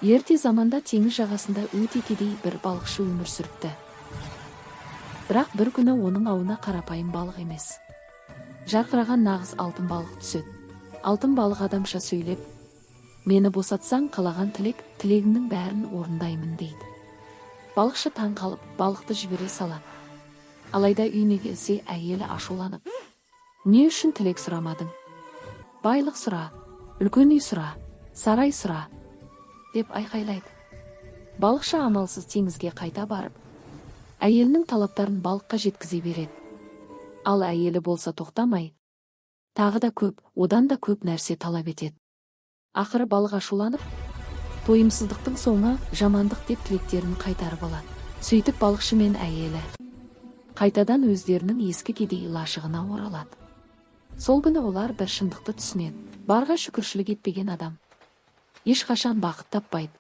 Ерте заманда теңіз жағасында өте кедей бір балықшы өмір сүріпті. Бірақ бір күні оның ауына қарапайым балық емес, жарқыраған нағыз алтын балық түседі. Алтын балық адамша сөйлеп, мені босатсаң қалаған тілегіңнің бәрін орындаймын дейді. Балықшы таң қалып, балықты жібере салады. Алайда үйіне келсе, әйелі ашуланып, не үшін тілек сұрамадың? Байлық сұра, үлкен үй сұра, сарай сұра, деп айқайлайды. Балықшы амалсыз теңізге қайта барып, әйелінің талаптарын балыққа жеткізе береді. Ал әйелі болса тоқтамай, тағы да көп, одан да көп нәрсе талап етеді. Ақыры балық ашуланып, тойымсыздықтың соңы жамандық деп тілектерін қайтарып алады. Сөйтіп балықшы мен әйелі қайтадан өздерінің ескі кедей лашығына оралады. Сол күні олар бір шындықты түсінеді. Барға шүкіршілік етпеген адам ешқашан бақыт таппайды.